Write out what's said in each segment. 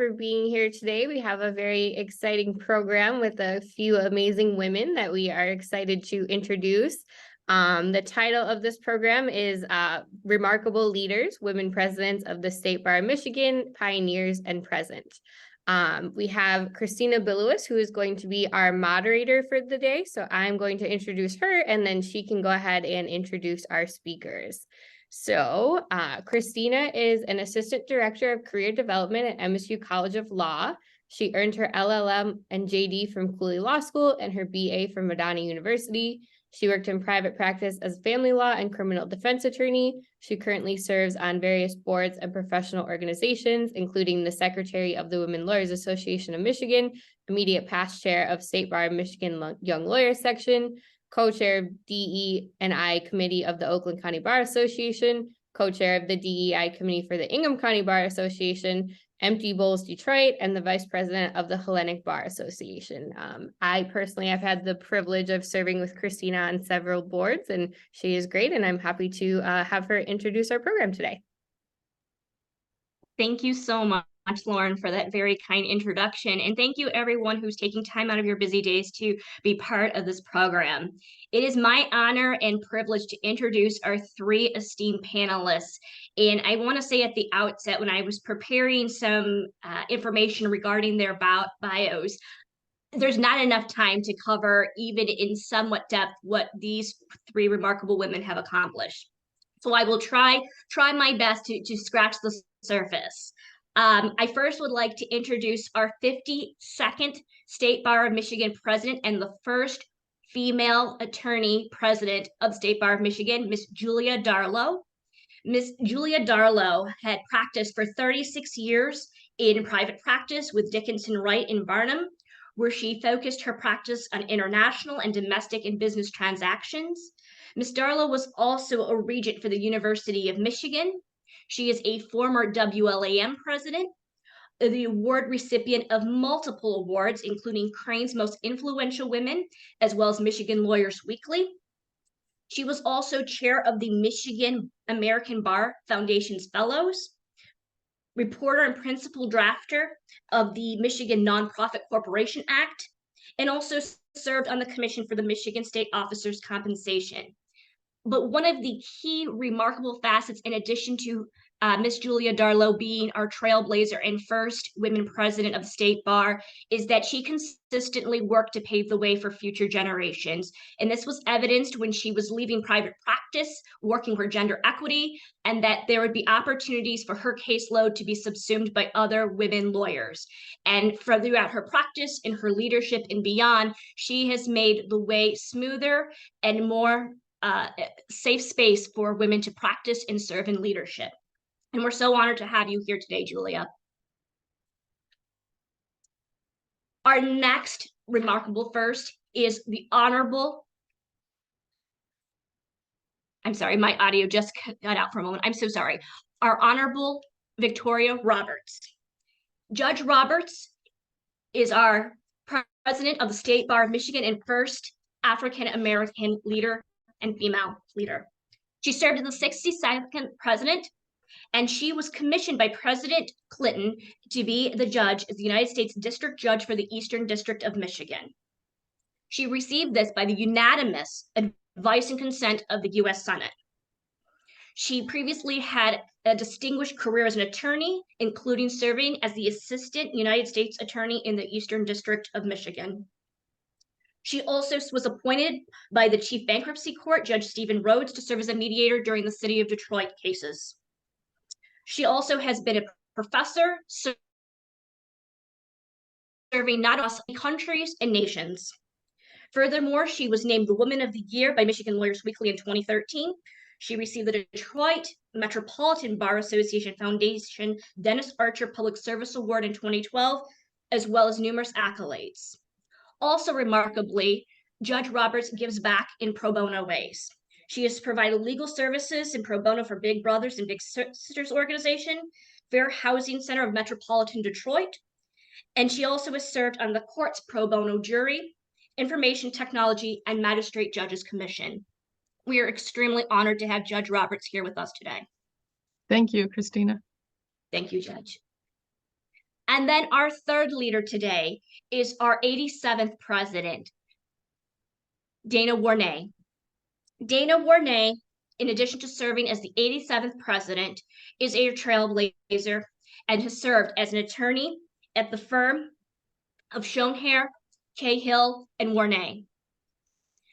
for being here today. We have a very exciting program with a few amazing women that we are excited to introduce. The title of this program is Remarkable Leaders, Women Presidents of the State Bar of Michigan, Pioneers and Present. We have Christina Bilowis, who is going to be our moderator for the day. So I'm going to introduce her, and then she can go ahead and introduce our speakers. So Christina is an Assistant Director of Career Development at MSU College of Law. She earned her LLM and JD from Cooley Law School and her BA from Madonna University. She worked in private practice as a family law and criminal defense attorney. She currently serves on various boards and professional organizations, including the Secretary of the Women Lawyers Association of Michigan, immediate past chair of State Bar of Michigan Young Lawyers Section, co-chair of DE&I Committee of the Oakland County Bar Association, co-chair of the DEI Committee for the Ingham County Bar Association, Empty Bowls Detroit, and the vice president of the Hellenic Bar Association. I personally have had the privilege of serving with Christina on several boards, and she is great, and I'm happy to have her introduce our program today. Thank you so much, Lauren, for that very kind introduction. And thank you everyone who's taking time out of your busy days to be part of this program. It is my honor and privilege to introduce our three esteemed panelists. And I want to say at the outset, when I was preparing some information regarding their bios, there's not enough time to cover, even in somewhat depth, what these three remarkable women have accomplished. So I will try my best to scratch the surface. I first would like to introduce our 52nd State Bar of Michigan president and the first female attorney president of the State Bar of Michigan, Miss Julia Darlow. Miss Julia Darlow had practiced for 36 years in private practice with Dickinson Wright in Barnum, where she focused her practice on international and domestic and business transactions. Ms. Darlow was also a regent for the University of Michigan. She is a former WLAM president, the award recipient of multiple awards, including Crane's Most Influential Women, as well as Michigan Lawyers Weekly. She was also chair of the Michigan American Bar Foundation's Fellows, reporter and principal drafter of the Michigan Nonprofit Corporation Act, and also served on the Commission for the Michigan State Officers' Compensation. But one of the key remarkable facets, in addition to Miss Julia Darlow being our trailblazer and first women president of the State Bar, is that she consistently worked to pave the way for future generations. And this was evidenced when she was leaving private practice, working for gender equity, and that there would be opportunities for her caseload to be subsumed by other women lawyers. And throughout her practice and her leadership and beyond, she has made the way smoother and more safe space for women to practice and serve in leadership. And we're so honored to have you here today, Julia. Our next remarkable first is the Honorable, I'm sorry, my audio just cut out for a moment. I'm so sorry. Our Honorable Victoria Roberts. Judge Roberts is our president of the State Bar of Michigan and first African-American leader and female leader. She served as the 62nd president, and she was commissioned by President Clinton to be the judge as the United States District Judge for the Eastern District of Michigan. She received this by the unanimous advice and consent of the U.S. Senate. She previously had a distinguished career as an attorney, including serving as the Assistant United States Attorney in the Eastern District of Michigan. She also was appointed by the Chief Bankruptcy Court, Judge Stephen Rhodes, to serve as a mediator during the City of Detroit cases. She also has been a professor, serving not only countries and nations. Furthermore, she was named the Woman of the Year by Michigan Lawyers Weekly in 2013. She received the Detroit Metropolitan Bar Association Foundation Dennis Archer Public Service Award in 2012, as well as numerous accolades. Also remarkably, Judge Roberts gives back in pro bono ways. She has provided legal services in pro bono for Big Brothers and Big Sisters organization, Fair Housing Center of Metropolitan Detroit, and she also has served on the court's pro bono jury, Information Technology, and Magistrate Judges Commission. We are extremely honored to have Judge Roberts here with us today. Thank you, Christina. Thank you, Judge. And then our third leader today is our 87th president, Dana Warnay. Dana Warnay, in addition to serving as the 87th president, is a trailblazer and has served as an attorney at the firm of Schoenherr, Cahill, and Warnay.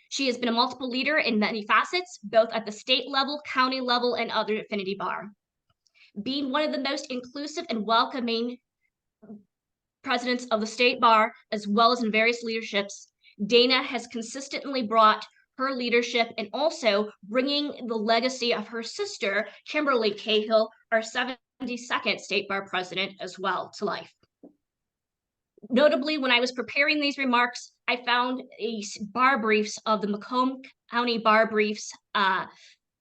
She has been a multiple leader in many facets, both at the state level, county level, and other affinity bar. Being one of the most inclusive and welcoming presidents of the state bar, as well as in various leaderships, Dana has consistently brought her leadership and also bringing the legacy of her sister, Kimberly Cahill, our 72nd state bar president, as well to life. Notably, when I was preparing these remarks, I found a bar briefs of the Macomb County Bar Briefs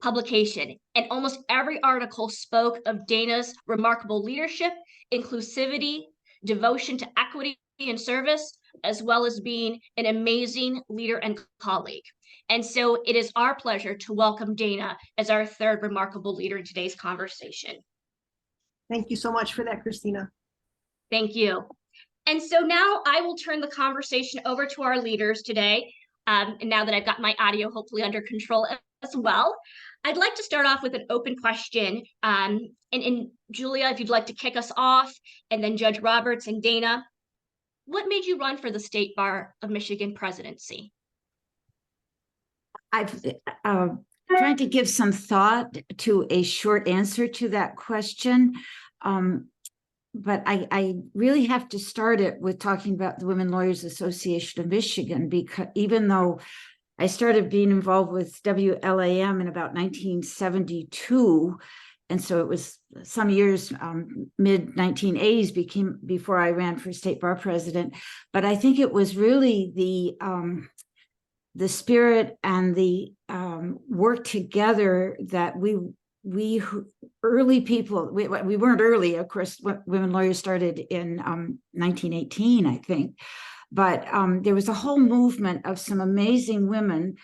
publication, and almost every article spoke of Dana's remarkable leadership, inclusivity, devotion to equity and service, as well as being an amazing leader and colleague. And so it is our pleasure to welcome Dana as our third remarkable leader in today's conversation. Thank you so much for that, Christina. Thank you. And so now I will turn the conversation over to our leaders today. And now that I've got my audio hopefully under control as well, I'd like to start off with an open question. And Julia, if you'd like to kick us off, and then Judge Roberts and Dana, what made you run for the State Bar of Michigan presidency? I've tried to give some thought to a short answer to that question. But I really have to start it with talking about the Women Lawyers Association of Michigan, because even though I started being involved with WLAM in about 1972, and so it was some years, mid 1980s before I ran for state bar president. But I think it was really the spirit and the work together that we early people, we weren't early, of course. Women lawyers started in 1918, I think, but there was a whole movement of some amazing women,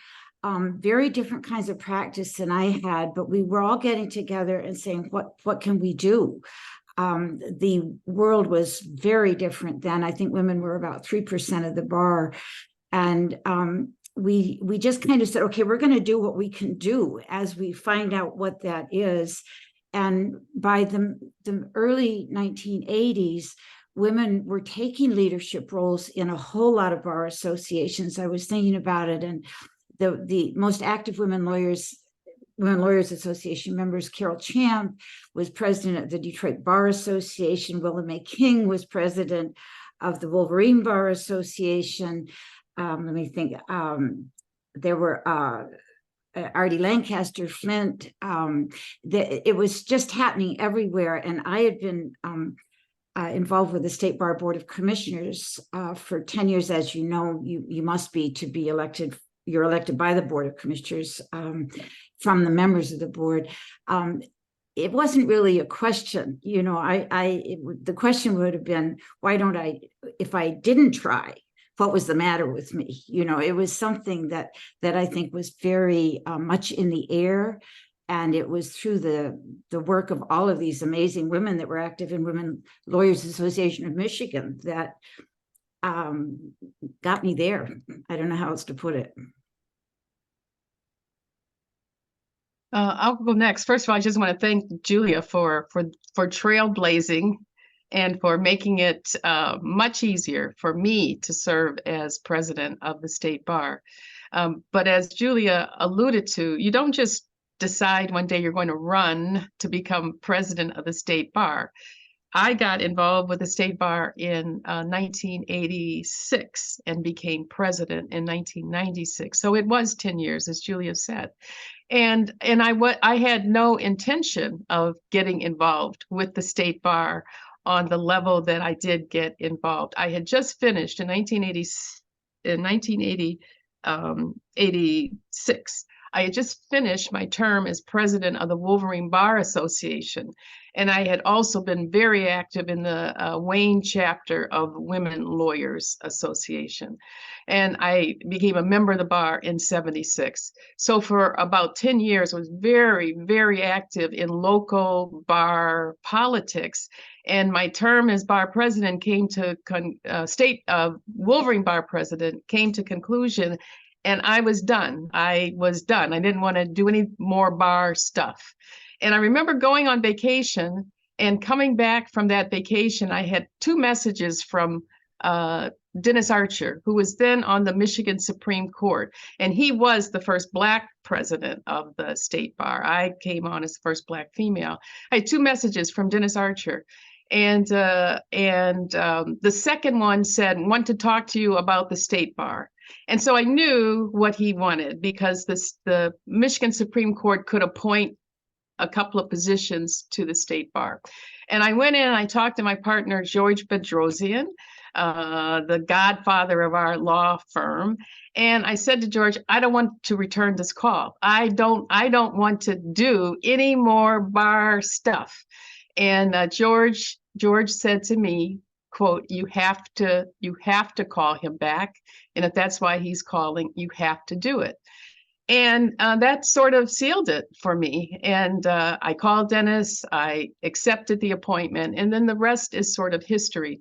very different kinds of practice than I had, but we were all getting together and saying, what can we do? The world was very different then. I think women were about 3% of the bar, and we just kind of said, okay, we're going to do what we can do as we find out what that is. And by the early 1980s, women were taking leadership roles in a whole lot of bar associations. I was thinking about it, and the most active Women Lawyers Association members, Carol Champ was president of the Detroit Bar Association. Willa Mae King was president of the Wolverine Bar Association. Let me think. There were Artie Lancaster, Flint. It was just happening everywhere. And I had been involved with the State Bar Board of Commissioners for 10 years. As you know, you must be to be elected. You're elected by the Board of Commissioners from the members of the board. It wasn't really a question, you know. The question would have been, why don't I? If I didn't try, what was the matter with me? You know, it was something that I think was very much in the air. And it was through the work of all of these amazing women that were active in Women Lawyers Association of Michigan that got me there. I don't know how else to put it. I'll go next. First of all, I just want to thank Julia for trailblazing and for making it much easier for me to serve as president of the state bar. But as Julia alluded to, you don't just decide one day you're going to run to become president of the state bar. I got involved with the state bar in 1986 and became president in 1996. So it was 10 years, as Julia said. And I had no intention of getting involved with the state bar on the level that I did get involved. I had just finished in 1986. I had just finished my term as president of the Wolverine Bar Association, and I had also been very active in the Wayne chapter of Women Lawyers Association. And I became a member of the bar in '76. So for about 10 years, I was very, very active in local bar politics. And my term as bar president came to Wolverine Bar president came to conclusion, and I was done. I didn't want to do any more bar stuff. And I remember going on vacation and coming back from that vacation. I had 2 messages from Dennis Archer, who was then on the Michigan Supreme Court, and he was the first Black president of the state bar. I came on as the first Black female. I had 2 messages from Dennis Archer, and the second one said, "Want to talk to you about the state bar." And so I knew what he wanted, because the Michigan Supreme Court could appoint a couple of positions to the state bar. And I went in and I talked to my partner, George Bedrosian, the godfather of our law firm. And I said to George, I don't want to return this call. I don't want to do any more bar stuff. And George said to me, quote, you have to call him back. And if that's why he's calling, you have to do it. And that sort of sealed it for me. And I called Dennis, I accepted the appointment, and then the rest is sort of history.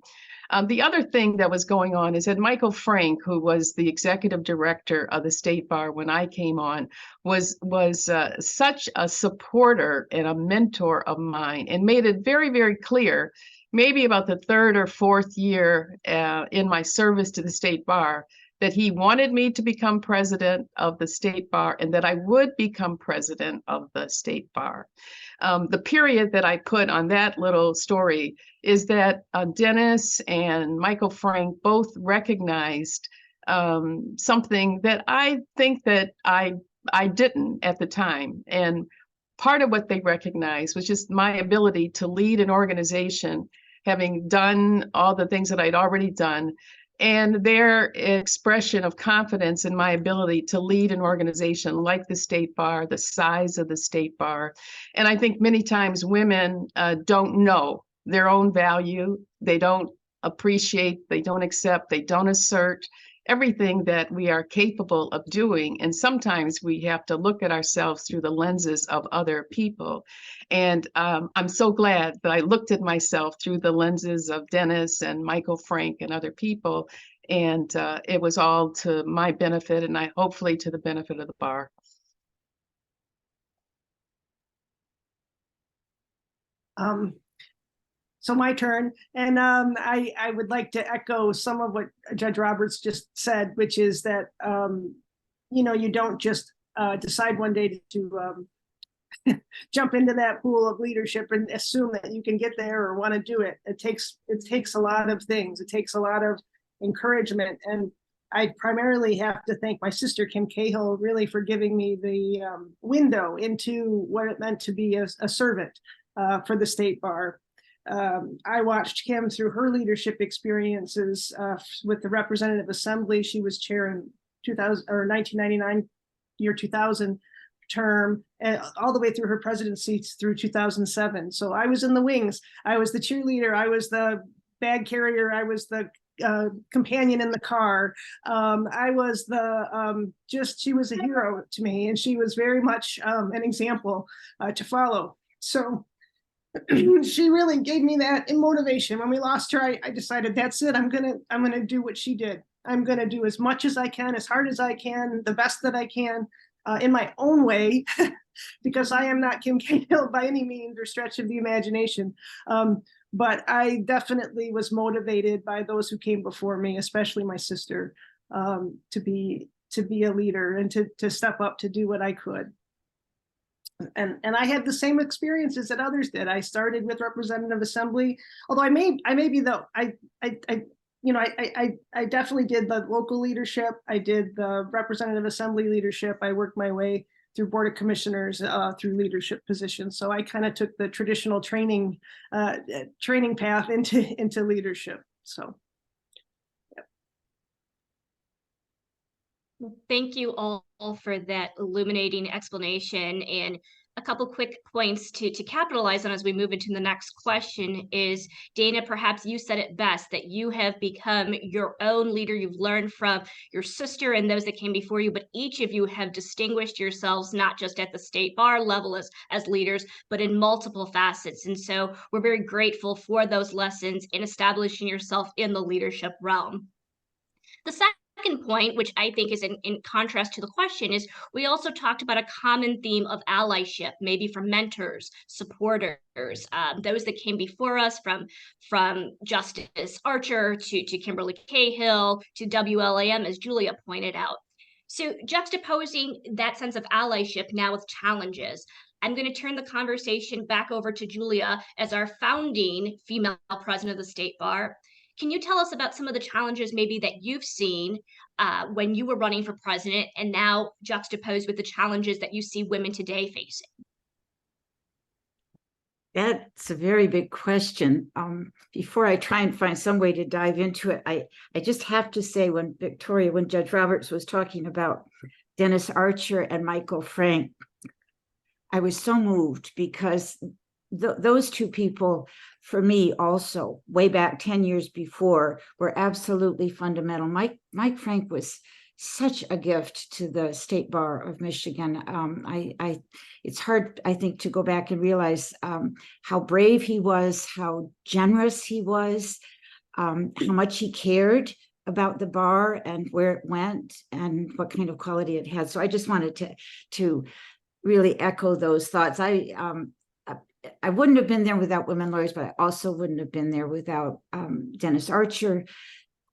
The other thing that was going on is that Michael Frank, who was the executive director of the state bar when I came on, was such a supporter and a mentor of mine, and made it very, very clear, maybe about the 3rd or 4th year in my service to the state bar, that he wanted me to become president of the state bar and that I would become president of the state bar. The period that I put on that little story is that Dennis and Michael Frank both recognized something that I think that I didn't at the time. And part of what they recognized was just my ability to lead an organization, having done all the things that I'd already done, and their expression of confidence in my ability to lead an organization like the state bar, the size of the state bar. And I think many times women don't know their own value. They don't appreciate, they don't accept, they don't assert everything that we are capable of doing. And sometimes we have to look at ourselves through the lenses of other people. And I'm so glad that I looked at myself through the lenses of Dennis and Michael Frank and other people. And it was all to my benefit, and hopefully to the benefit of the bar. So my turn, and I would like to echo some of what Judge Roberts just said, which is that you don't just decide one day to jump into that pool of leadership and assume that you can get there or want to do it. It takes a lot of things. It takes a lot of encouragement, and I primarily have to thank my sister Kim Cahill really for giving me the window into what it meant to be a servant for the state bar. I watched Kim through her leadership experiences with the Representative Assembly. She was chair in 1999, year 2000 term, and all the way through her presidency through 2007. So I was in the wings. I was the cheerleader. I was the bag carrier. I was the companion in the car. I was she was a hero to me, and she was very much an example to follow. So she really gave me that motivation. When we lost her, I decided that's it. I'm gonna do what she did. I'm gonna do as much as I can, as hard as I can, the best that I can, in my own way, because I am not Kim Cahill by any means or stretch of the imagination. But I definitely was motivated by those who came before me, especially my sister, to be a leader and to step up to do what I could. And I had the same experiences that others did. I started with Representative Assembly, although I definitely did the local leadership. I did the Representative Assembly leadership. I worked my way through Board of Commissioners through leadership positions. So I kind of took the traditional training path into leadership. So. Thank you all for that illuminating explanation. And a couple quick points to capitalize on as we move into the next question is, Dana, perhaps you said it best, that you have become your own leader. You've learned from your sister and those that came before you, but each of you have distinguished yourselves not just at the state bar level as leaders, but in multiple facets. And so we're very grateful for those lessons in establishing yourself in the leadership realm. The second point, which I think is in contrast to the question, is we also talked about a common theme of allyship, maybe from mentors, supporters, those that came before us, from Justice Archer to Kimberly Cahill to WLAM, as Julia pointed out. So juxtaposing that sense of allyship now with challenges, I'm going to turn the conversation back over to Julia as our founding female president of the State Bar. Can you tell us about some of the challenges maybe that you've seen when you were running for president, and now juxtaposed with the challenges that you see women today facing? That's a very big question. Before I try and find some way to dive into it, I just have to say, when Judge Roberts was talking about Dennis Archer and Michael Frank, I was so moved, because those two people, for me also, way back 10 years before, were absolutely fundamental. Mike Frank was such a gift to the State Bar of Michigan. It's hard, I think, to go back and realize how brave he was, how generous he was, how much he cared about the bar and where it went and what kind of quality it had. So I just wanted to really echo those thoughts. I wouldn't have been there without women lawyers, but I also wouldn't have been there without Dennis Archer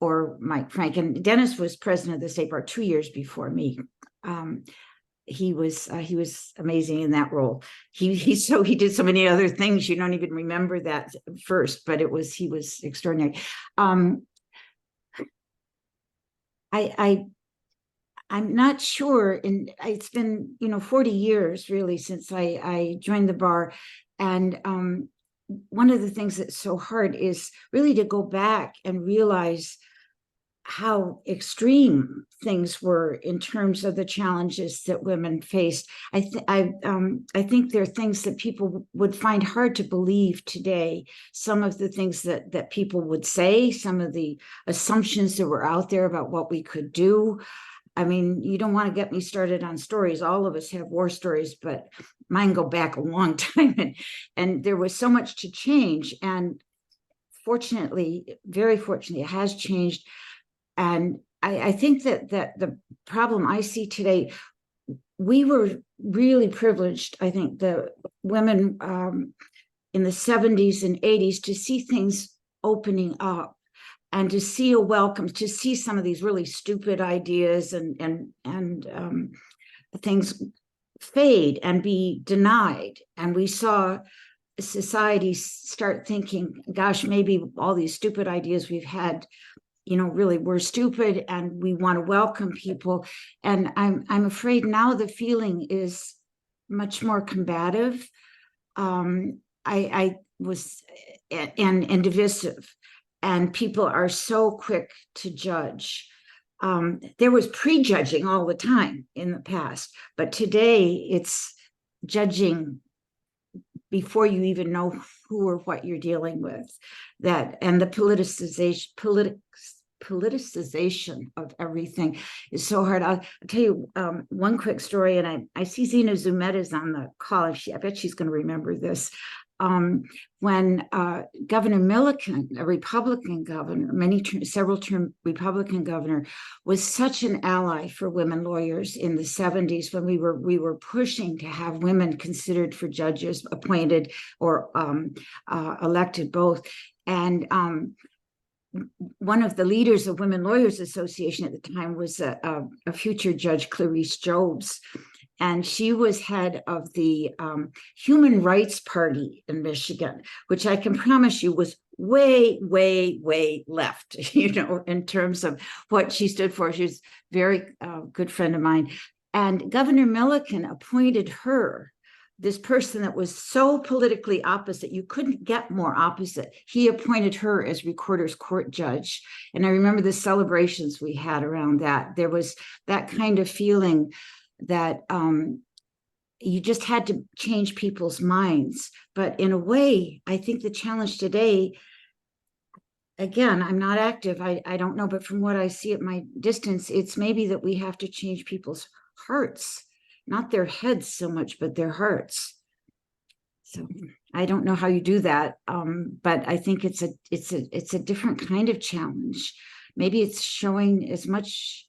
or Mike Frank. And Dennis was president of the State Bar 2 years before me. He was amazing in that role. He did so many other things you don't even remember that first, but he was extraordinary. I'm not sure, and it's been 40 years really since I joined the bar, and one of the things that's so hard is really to go back and realize how extreme things were in terms of the challenges that women faced. I think there are things that people would find hard to believe today. Some of the things that people would say, some of the assumptions that were out there about what we could do. I mean, you don't want to get me started on stories. All of us have war stories, but mine go back a long time. And there was so much to change. And fortunately, very fortunately, it has changed. And I think that the problem I see today, we were really privileged, I think, the women in the 70s and 80s, to see things opening up, and to see a welcome, to see some of these really stupid ideas and things fade and be denied. And we saw society start thinking, gosh, maybe all these stupid ideas we've had, really were stupid, and we want to welcome people. And I'm afraid now the feeling is much more combative. I was and divisive. And people are so quick to judge. There was prejudging all the time in the past, but today it's judging before you even know who or what you're dealing with. And the politicization of everything is so hard. I'll tell you one quick story, and I see Zena Zumeta's on the call. I bet she's going to remember this. When Governor Milliken, a Republican governor, several-term Republican governor, was such an ally for women lawyers in the 70s, when we were pushing to have women considered for judges, appointed or elected both. And one of the leaders of Women Lawyers Association at the time was a future Judge Clarice Jobes. And she was head of the Human Rights Party in Michigan, which I can promise you was way, way, way left, in terms of what she stood for. She was a very good friend of mine. And Governor Milliken appointed her this person that was so politically opposite, you couldn't get more opposite. He appointed her as recorder's court judge. And I remember the celebrations we had around that. There was that kind of feeling that you just had to change people's minds. But in a way, I think the challenge today, again, I'm not active, I don't know, but from what I see at my distance, it's maybe that we have to change people's hearts, not their heads so much, but their hearts. So I don't know how you do that, but I think it's a different kind of challenge. Maybe it's showing as much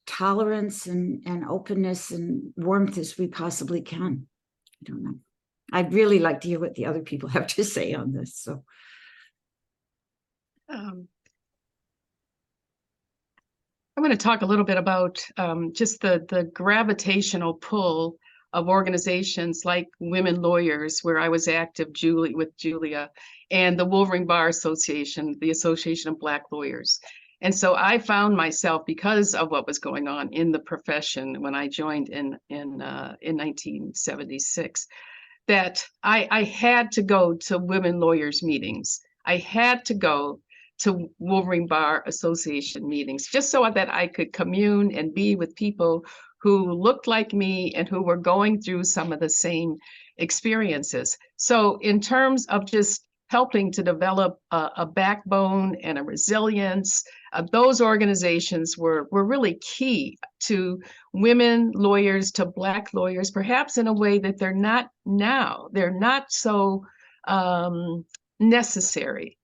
tolerance and openness and warmth as we possibly can. I don't know. I'd really like to hear what the other people have to say on this. So I want to talk a little bit about just the gravitational pull of organizations like Women Lawyers, where I was active with Julia, and the Wolverine Bar Association, the Association of Black Lawyers. And so I found myself, because of what was going on in the profession when I joined in 1976, that I had to go to Women Lawyers meetings. I had to go to Wolverine Bar Association meetings, just so that I could commune and be with people who looked like me and who were going through some of the same experiences. So in terms of just helping to develop a backbone and a resilience, those organizations were really key to women lawyers, to Black lawyers, perhaps in a way that they're not now. They're not so necessary.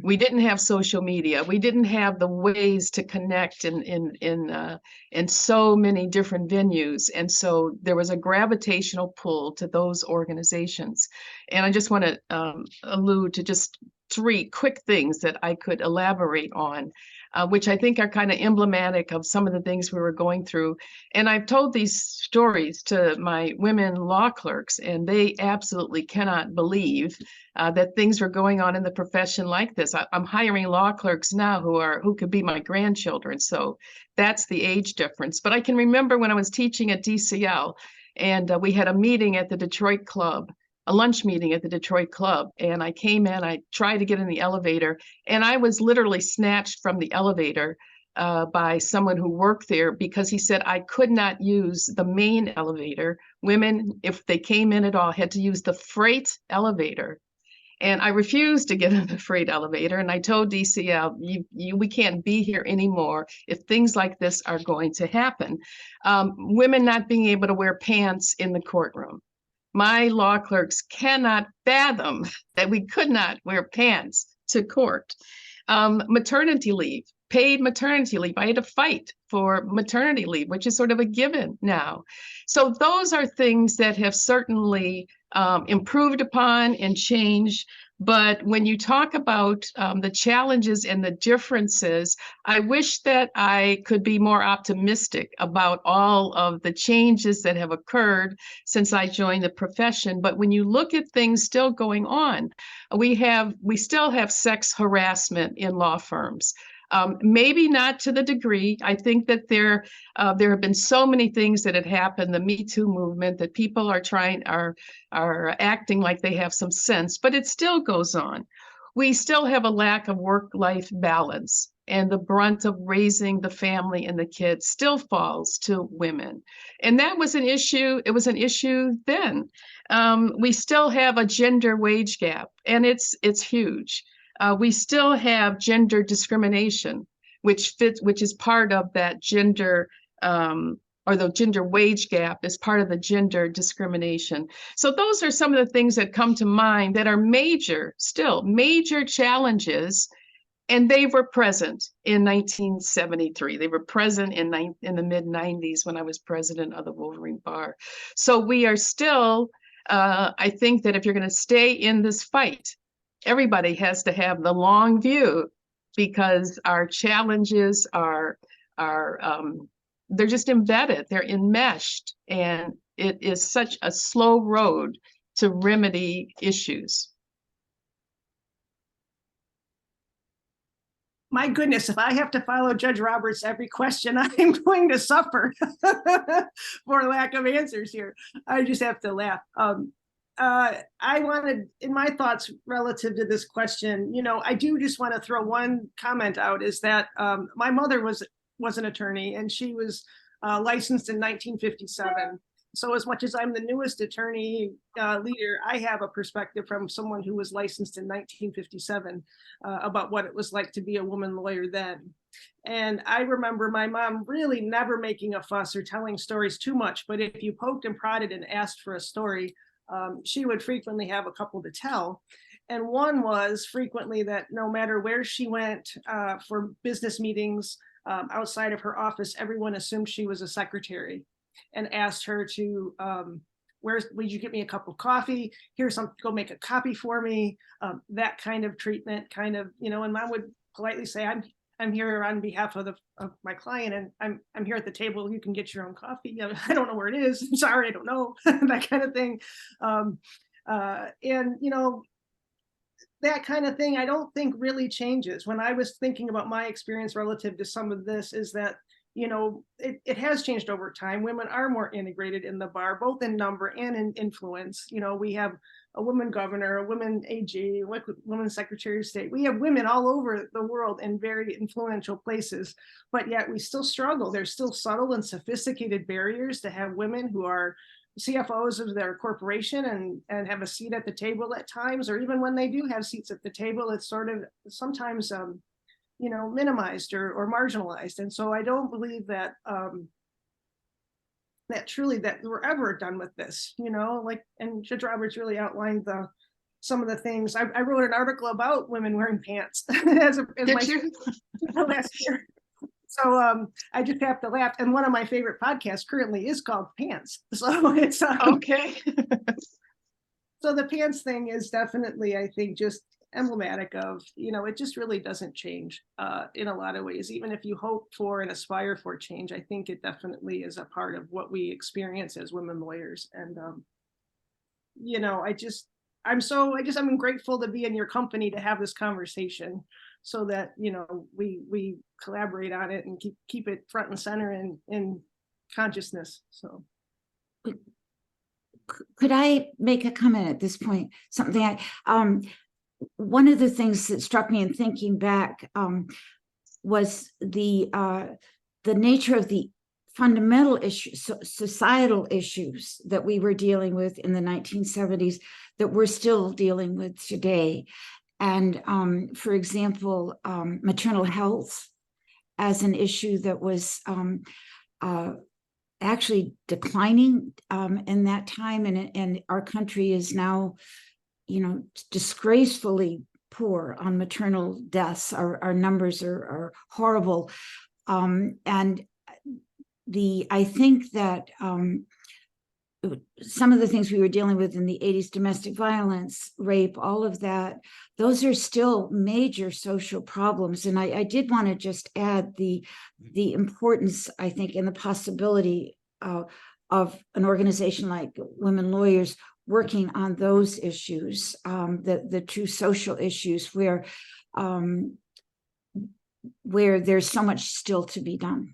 We didn't have social media. We didn't have the ways to connect in so many different venues. And so there was a gravitational pull to those organizations. And I just want to allude to just 3 quick things that I could elaborate on, which I think are kind of emblematic of some of the things we were going through. And I've told these stories to my women law clerks, and they absolutely cannot believe that things were going on in the profession like this. I'm hiring law clerks now who could be my grandchildren. So that's the age difference. But I can remember when I was teaching at DCL, and we had a meeting at the Detroit Club, a lunch meeting at the Detroit Club. And I came in, I tried to get in the elevator, and I was literally snatched from the elevator by someone who worked there, because he said I could not use the main elevator. Women, if they came in at all, had to use the freight elevator. And I refused to get in the freight elevator. And I told DCL, we can't be here anymore if things like this are going to happen. Women not being able to wear pants in the courtroom. My law clerks cannot fathom that we could not wear pants to court. Maternity leave, paid maternity leave. I had to fight for maternity leave, which is sort of a given now. So those are things that have certainly improved upon and changed. But when you talk about the challenges and the differences, I wish that I could be more optimistic about all of the changes that have occurred since I joined the profession. But when you look at things still going on, we still have sex harassment in law firms. Maybe not to the degree. I think that there have been so many things that have happened, the Me Too movement, that people are acting like they have some sense, but it still goes on. We still have a lack of work-life balance, and the brunt of raising the family and the kids still falls to women. And that was an issue. It was an issue then. We still have a gender wage gap, and it's huge. We still have gender discrimination, which is part of that gender, or the gender wage gap is part of the gender discrimination. So those are some of the things that come to mind that are major challenges, and they were present in 1973. They were present in the mid-90s when I was president of the Wolverine Bar. So we are still, I think that if you're going to stay in this fight, everybody has to have the long view, because our challenges they're just embedded, they're enmeshed, and it is such a slow road to remedy issues. my goodness, if I have to follow Judge Roberts every question, I'm going to suffer for lack of answers here. I just have to laugh. I wanted, in my thoughts relative to this question, I do just want to throw one comment out, is that my mother was an attorney, and she was licensed in 1957. So as much as I'm the newest attorney leader, I have a perspective from someone who was licensed in 1957 about what it was like to be a woman lawyer then. And I remember my mom really never making a fuss or telling stories too much, but if you poked and prodded and asked for a story, she would frequently have a couple to tell. And one was frequently that no matter where she went for business meetings outside of her office, everyone assumed she was a secretary and asked her to, would you get me a cup of coffee? Here's some, go make a copy for me. That kind of treatment, and mom would politely say, I'm here on behalf of my client, and I'm here at the table. You can get your own coffee. I don't know where it is. I'm sorry, I don't know. That kind of thing. That kind of thing, I don't think really changes. When I was thinking about my experience relative to some of this, is that it has changed over time. Women are more integrated in the bar, both in number and in influence. We have a woman governor, a woman AG, a woman secretary of state. We have women all over the world in very influential places, but yet we still struggle. There's still subtle and sophisticated barriers to have women who are CFOs of their corporation and have a seat at the table at times, or even when they do have seats at the table, it's sort of sometimes minimized or marginalized. And so I don't believe that that truly that we're ever done with this, and Judge Roberts really outlined some of the things. I wrote an article about women wearing pants as last year. So I just have to laugh. And one of my favorite podcasts currently is called Pants. So it's okay. So the pants thing is definitely, I think, just emblematic of, it just really doesn't change in a lot of ways. Even if you hope for and aspire for change, I think it definitely is a part of what we experience as women lawyers. And, I'm grateful to be in your company to have this conversation so that, we collaborate on it and keep it front and center in consciousness. So. Could I make a comment at this point? Something one of the things that struck me in thinking back was the nature of the fundamental issues, societal issues that we were dealing with in the 1970s that we're still dealing with today. And for example, maternal health as an issue that was actually declining in that time, and our country is now disgracefully poor on maternal deaths. Our numbers are horrible. And I think that some of the things we were dealing with in the 80s, domestic violence, rape, all of that, those are still major social problems. And I did want to just add the importance, I think, and the possibility of an organization like Women Lawyers working on those issues, the true social issues where there's so much still to be done.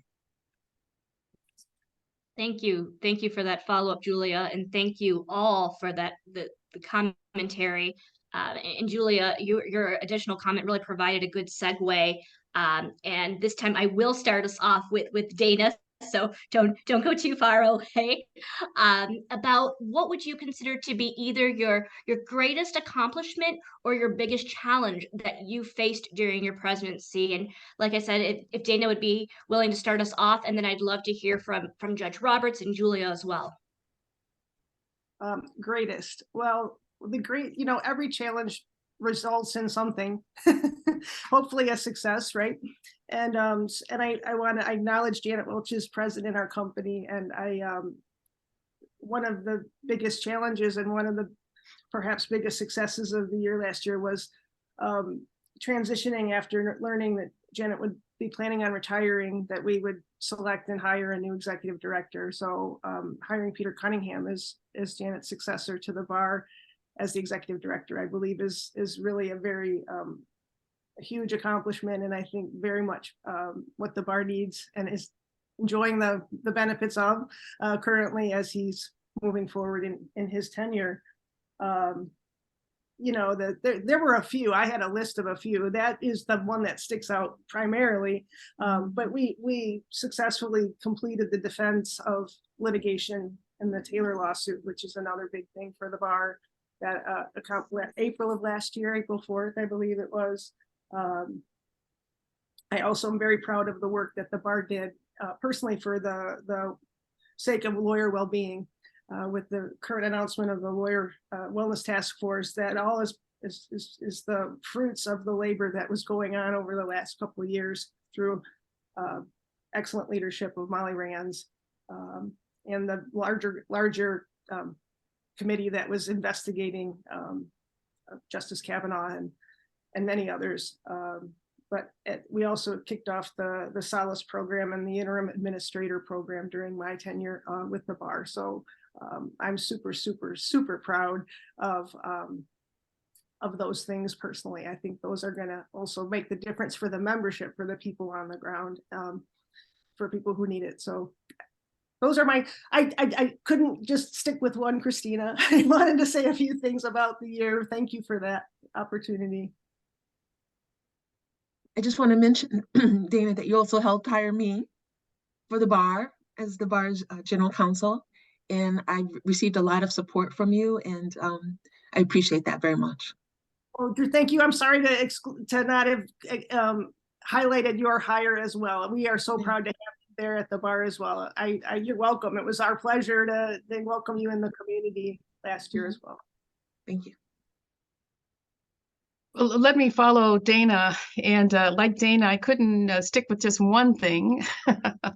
Thank you. Thank you for that follow-up, Julia. And thank you all for that, the commentary. And Julia, your additional comment really provided a good segue. And this time I will start us off with Dana. So don't go too far away. About what would you consider to be either your greatest accomplishment or your biggest challenge that you faced during your presidency? And like I said, if Dana would be willing to start us off, and then I'd love to hear from Judge Roberts and Julia as well. Greatest. Well, every challenge results in something, hopefully a success, right? And I want to acknowledge Janet Welch's president in our company, and one of the biggest challenges and one of the perhaps biggest successes of the year last year was transitioning after learning that Janet would be planning on retiring, that we would select and hire a new executive director. So hiring Peter Cunningham as Janet's successor to the bar as the executive director, I believe is really a very a huge accomplishment, and I think very much what the bar needs and is enjoying the benefits of currently as he's moving forward in his tenure. You know, there were a few. I had a list of a few. That is the one that sticks out primarily. But we successfully completed the defense of litigation in the Taylor lawsuit, which is another big thing for the bar. That April of last year, April 4th, I believe it was. I also am very proud of the work that the bar did personally for the sake of lawyer well-being. With the current announcement of the lawyer wellness task force, that all is the fruits of the labor that was going on over the last couple of years through excellent leadership of Molly Rands and the larger committee that was investigating Justice Kavanaugh and many others. But we also kicked off the Solace program and the interim administrator program during my tenure with the bar. So I'm super, super, super proud of those things personally. I think those are going to also make the difference for the membership, for the people on the ground, for people who need it. So those are my, I couldn't just stick with one, Christina. I wanted to say a few things about the year. Thank you for that opportunity. I just want to mention, Dana, that you also helped hire me for the bar as the bar's general counsel. And I received a lot of support from you, and I appreciate that very much. Well, Drew, thank you. I'm sorry to not have highlighted your hire as well. We are so proud to have you there at the bar as well. You're welcome. It was our pleasure to welcome you in the community last year as well. Thank you. Well, let me follow Dana, and like Dana, I couldn't stick with just one thing. I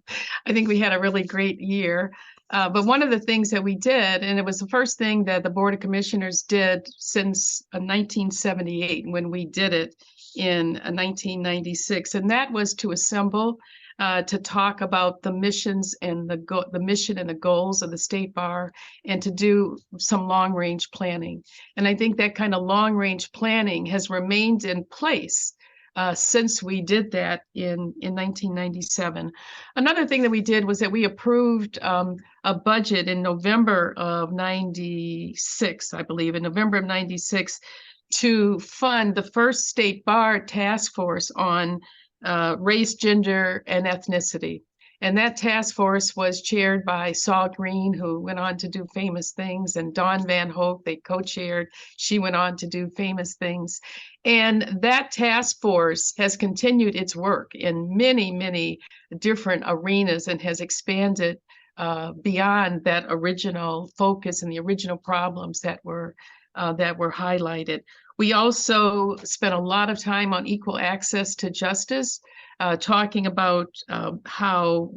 think we had a really great year. But one of the things that we did, and it was the first thing that the Board of Commissioners did since 1978, when we did it in 1996, and that was to assemble to talk about the missions and the mission and the goals of the State Bar, and to do some long-range planning. And I think that kind of long-range planning has remained in place since we did that in 1997. Another thing that we did was that we approved a budget in November of 96, I believe, in November of 96, to fund the first State Bar task force on race, gender, and ethnicity. And that task force was chaired by Saul Green, who went on to do famous things, and Dawn Van Hoek, they co-chaired. She went on to do famous things. And that task force has continued its work in many, many different arenas and has expanded beyond that original focus and the original problems that were highlighted. We also spent a lot of time on equal access to justice, talking about how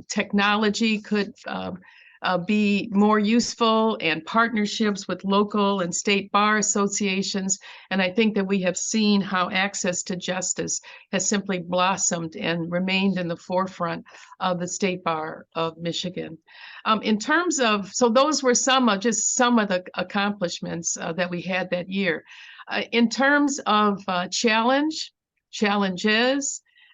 technology could be more useful, and partnerships with local and state bar associations. And I think that we have seen how access to justice has simply blossomed and remained in the forefront of the State Bar of Michigan. In terms of, so those were some of the accomplishments that we had that year. In terms of challenges,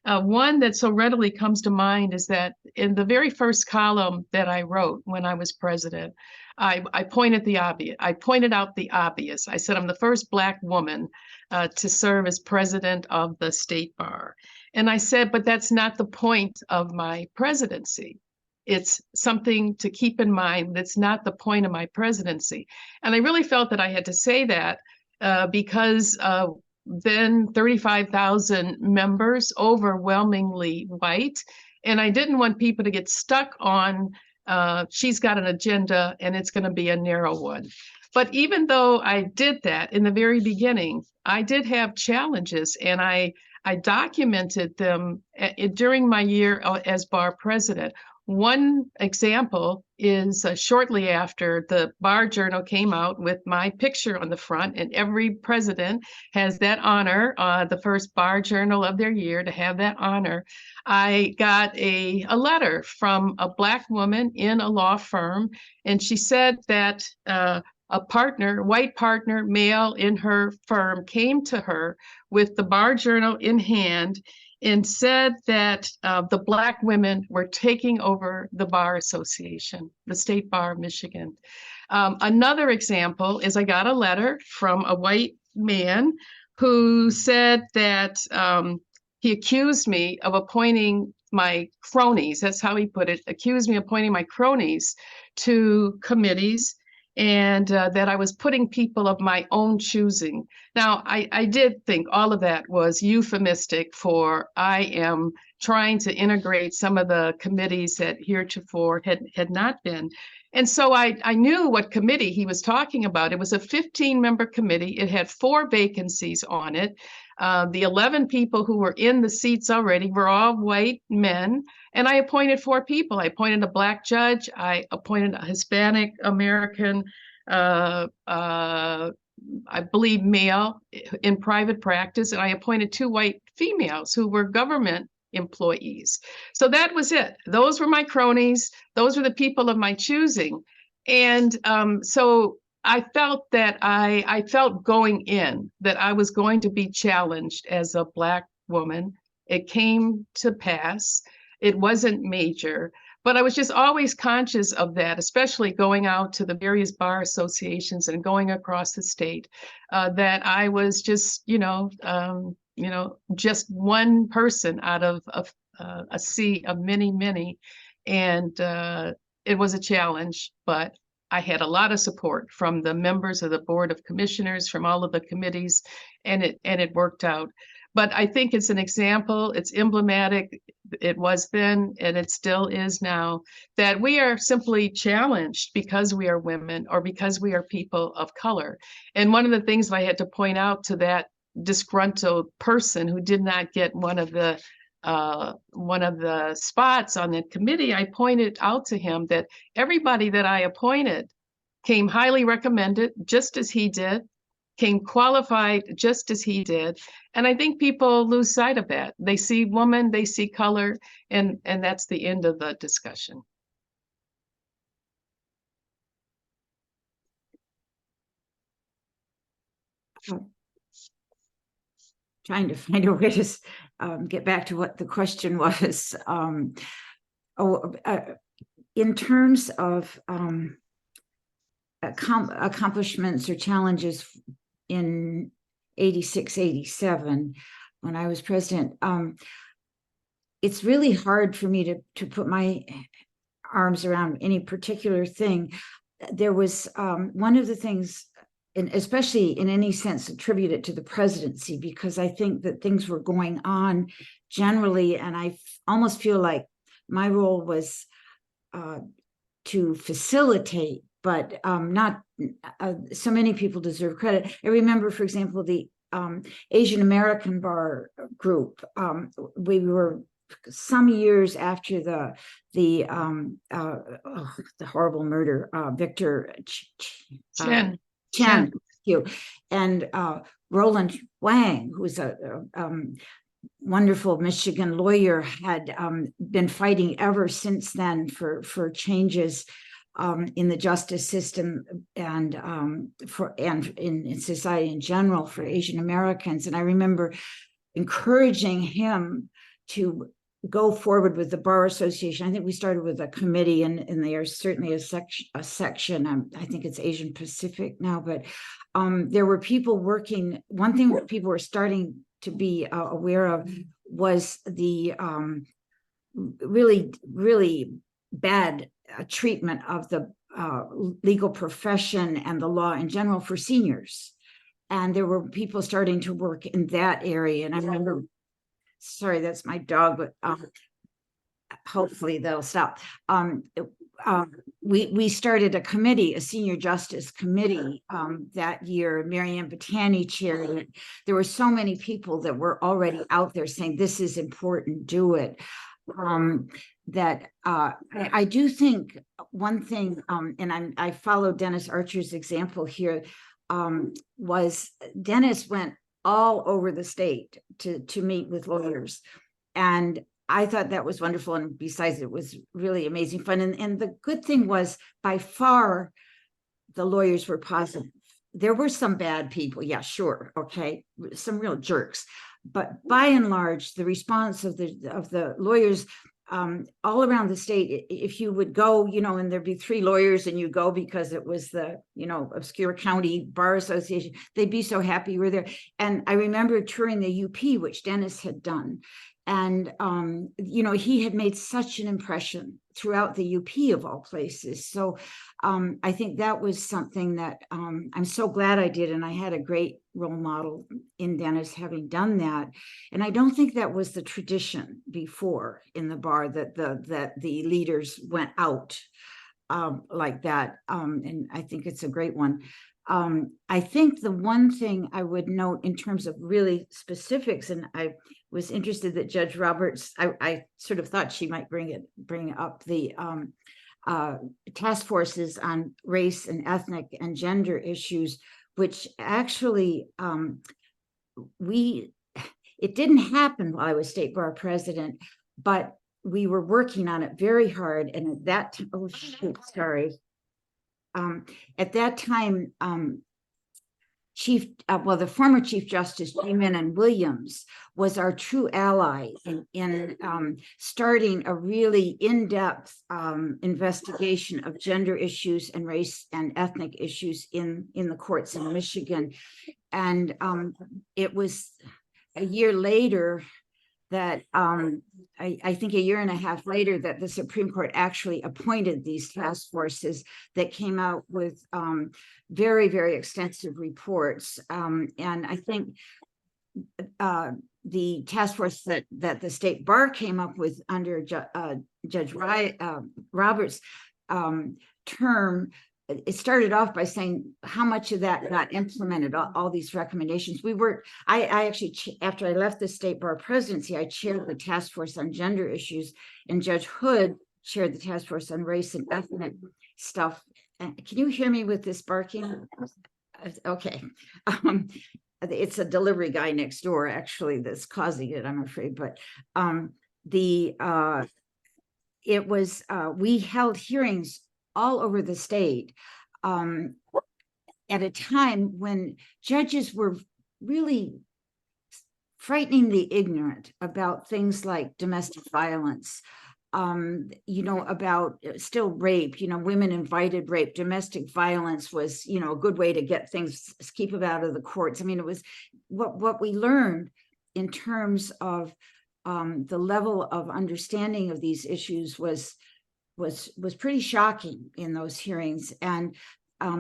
one that so readily comes to mind is that in the very first column that I wrote when I was president, I pointed out the obvious. I said, I'm the first Black woman to serve as president of the State Bar. And I said, but that's not the point of my presidency. It's something to keep in mind. That's not the point of my presidency. And I really felt that I had to say that because then 35,000 members, overwhelmingly white. And I didn't want people to get stuck on, she's got an agenda and it's going to be a narrow one. But even though I did that in the very beginning, I did have challenges, and I documented them during my year as bar president. One example is shortly after the Bar Journal came out with my picture on the front, and every president has that honor, the first Bar Journal of their year, to have that honor. I got a letter from a Black woman in a law firm, and she said that white partner, male in her firm, came to her with the Bar Journal in hand and said that the Black women were taking over the Bar Association, the State Bar of Michigan. Another example is I got a letter from a white man who said that he accused me of appointing my cronies, that's how he put it, accused me of appointing my cronies to committees, and that I was putting people of my own choosing. Now, I did think all of that was euphemistic for I am trying to integrate some of the committees that heretofore had not been. And so I knew what committee he was talking about. It was a 15-member committee. It had 4 vacancies on it. The 11 people who were in the seats already were all white men. And I appointed 4 people. I appointed a Black judge. I appointed a Hispanic American, I believe male in private practice. And I appointed 2 white females who were government employees. So that was it. Those were my cronies. Those were the people of my choosing. And so I felt that I felt going in that I was going to be challenged as a Black woman. It came to pass. It wasn't major, but I was just always conscious of that, especially going out to the various bar associations and going across the state, that I was just, just one person out of a sea of many, many. And it was a challenge, but I had a lot of support from the members of the Board of Commissioners, from all of the committees, and it worked out. But I think it's an example, it's emblematic, it was then, and it still is now, that we are simply challenged because we are women or because we are people of color. And one of the things that I had to point out to that disgruntled person who did not get one of the spots on the committee, I pointed out to him that everybody that I appointed came highly recommended, just as he did, came qualified just as he did. And I think people lose sight of that. They see woman, they see color, and that's the end of the discussion. Trying to find a way to get back to what the question was. In terms of accomplishments or challenges in 86, 87, when I was president, it's really hard for me to put my arms around any particular thing. There was one of the things, and especially in any sense attribute it to the presidency, because I think that things were going on generally, and I almost feel like my role was to facilitate, but not so many people deserve credit. I remember, for example, the Asian American Bar group. We were some years after the horrible murder, Victor Chen. Thank you. And Roland Wang, who's a wonderful Michigan lawyer, had been fighting ever since then for changes in the justice system and in society in general for Asian Americans. And I remember encouraging him to go forward with the Bar Association. I think we started with a committee, and there's certainly a section. I think it's Asian Pacific now, but there were people working. One thing that people were starting to be aware of was the really, really bad treatment of the legal profession and the law in general for seniors. And there were people starting to work in that area. And I remember, sorry, that's my dog, but hopefully they'll stop. We started a committee, a senior justice committee that year. Marianne Batani chaired it. There were so many people that were already out there saying, this is important, do it. That I do think one thing, and I follow Dennis Archer's example here, was Dennis went all over the state to meet with lawyers. And I thought that was wonderful. And besides, it was really amazing fun. And the good thing was, by far, the lawyers were positive. There were some bad people, yeah, sure, okay, some real jerks, but by and large, the response of the lawyers all around the state, if you would go, and there'd be 3 lawyers and you go because it was the, obscure county bar association, they'd be so happy you were there. And I remember touring the UP, which Dennis had done. And, he had made such an impression throughout the UP of all places. So I think that was something that I'm so glad I did. And I had a great role model in Dennis having done that. And I don't think that was the tradition before in the bar, that the leaders went out like that. And I think it's a great one. I think the one thing I would note in terms of really specifics, and I was interested that Judge Roberts, I sort of thought she might bring up the task forces on race and ethnic and gender issues, which actually it didn't happen while I was state bar president, but we were working on it very hard. And at that time, oh shoot, sorry. At that time, the former Chief Justice G. Williams was our true ally in starting a really in-depth investigation of gender issues and race and ethnic issues in the courts in Michigan. And it was a year later that I think a year and a half later that the Supreme Court actually appointed these task forces that came out with very, very extensive reports. And I think the task force that the state bar came up with under Judge Roberts' term, it started off by saying how much of that got implemented, all these recommendations. I actually, after I left the state bar presidency, I chaired the task force on gender issues, and Judge Hood chaired the task force on race and ethnic stuff. Can you hear me with this barking? Okay. It's a delivery guy next door, actually, that's causing it, I'm afraid. But it was, we held hearings all over the state at a time when judges were really frighteningly ignorant about things like domestic violence, about still rape, women invited rape. Domestic violence was, a good way to get things, keep them out of the courts. I mean, it was what we learned in terms of the level of understanding of these issues was pretty shocking in those hearings. And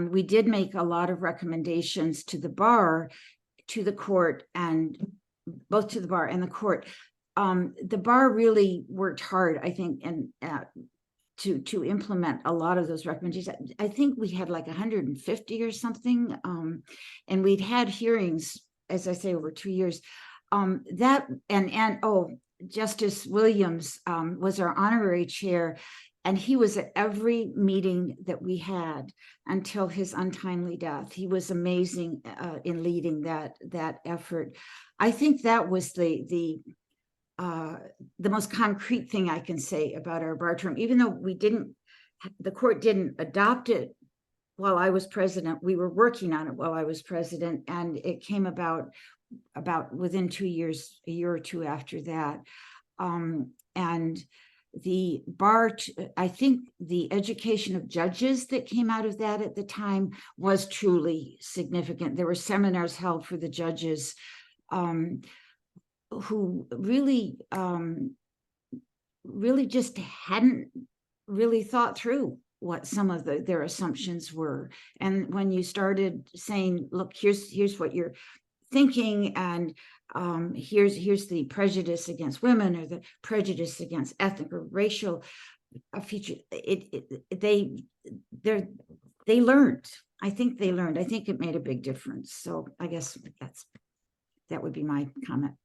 we did make a lot of recommendations to the bar, to the court, and both to the bar and the court. The bar really worked hard, I think, and to implement a lot of those recommendations. I think we had like 150 or something, and we'd had hearings, as I say, over 2 years. Justice Williams was our honorary chair, and he was at every meeting that we had until his untimely death. He was amazing in leading that effort. I think that was the most concrete thing I can say about our bar term. Even though the court didn't adopt it while I was president, we were working on it while I was president, and it came about within 2 years, a year or two after that. And the bar, I think the education of judges that came out of that at the time was truly significant. There were seminars held for the judges who really just hadn't really thought through what some of their assumptions were. And when you started saying, look, here's what you're thinking, and here's the prejudice against women, or the prejudice against ethnic or racial feature, they learned. I think they learned. I think it made a big difference. So I guess that would be my comment.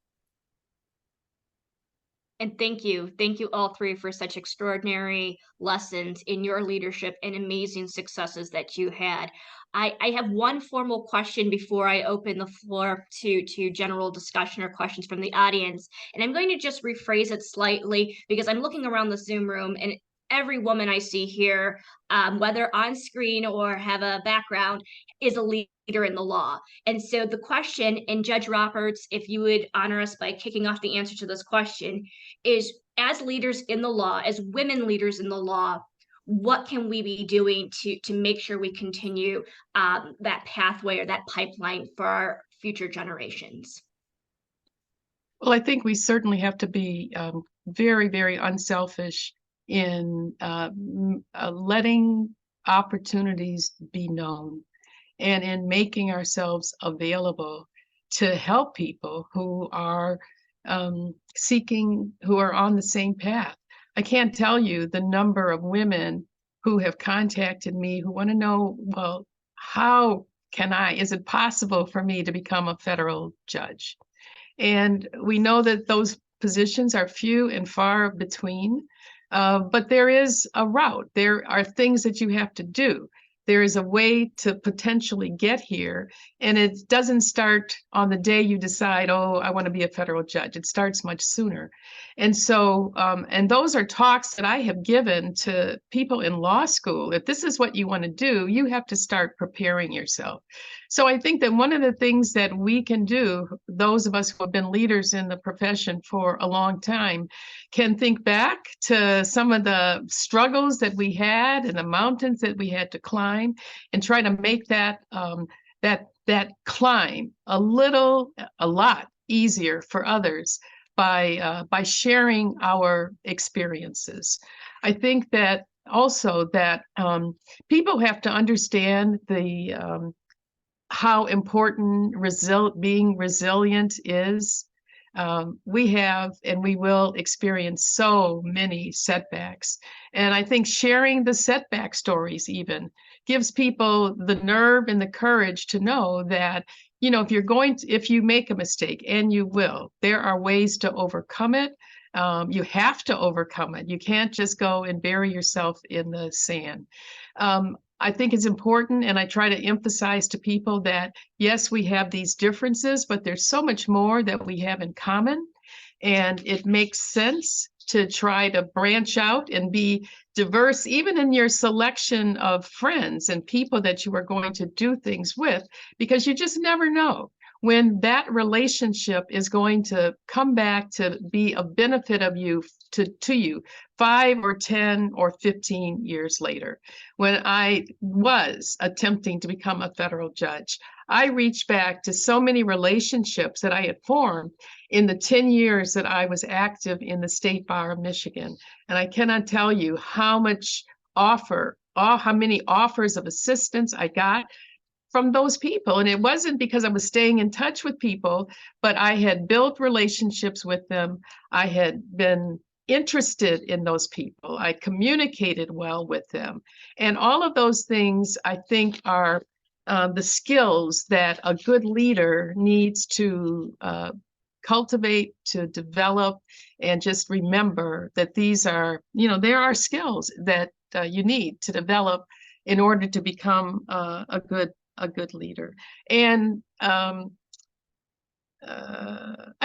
And thank you all three for such extraordinary lessons in your leadership and amazing successes that you had. I have one formal question before I open the floor to general discussion or questions from the audience. And I'm going to just rephrase it slightly because I'm looking around the Zoom room and every woman I see here, whether on screen or have a background, is a leader in the law. And so the question, and Judge Roberts, if you would honor us by kicking off the answer to this question, is as leaders in the law, as women leaders in the law, what can we be doing to make sure we continue that pathway or that pipeline for our future generations? Well, I think we certainly have to be very, very unselfish in letting opportunities be known and in making ourselves available to help people who are seeking, who are on the same path. I can't tell you the number of women who have contacted me who want to know, well, how is it possible for me to become a federal judge? And we know that those positions are few and far between, but there is a route. There are things that you have to do. There is a way to potentially get here, and it doesn't start on the day you decide, oh, I want to be a federal judge. It starts much sooner. And so, and those are talks that I have given to people in law school. If this is what you want to do, you have to start preparing yourself. So I think that one of the things that we can do, those of us who have been leaders in the profession for a long time, can think back to some of the struggles that we had and the mountains that we had to climb, and try to make that that climb a lot easier for others by sharing our experiences. I think that also that people have to understand the how important being resilient is. We have and we will experience so many setbacks. And I think sharing the setback stories even gives people the nerve and the courage to know that, you know, if you make a mistake, and you will, there are ways to overcome it. You have to overcome it. You can't just go and bury yourself in the sand. I think it's important, and I try to emphasize to people that, yes, we have these differences, but there's so much more that we have in common. And it makes sense to try to branch out and be diverse, even in your selection of friends and people that you are going to do things with, because you just never know when that relationship is going to come back to be a benefit of you to you 5 or 10 or 15 years later. When I was attempting to become a federal judge, I reached back to so many relationships that I had formed in the 10 years that I was active in the State Bar of Michigan. And I cannot tell you how many offers of assistance I got from those people. And it wasn't because I was staying in touch with people, but I had built relationships with them. I had been interested in those people. I communicated well with them. And all of those things, I think, are the skills that a good leader needs to cultivate, to develop, and just remember that these are, you know, there are skills that you need to develop in order to become a good leader. And I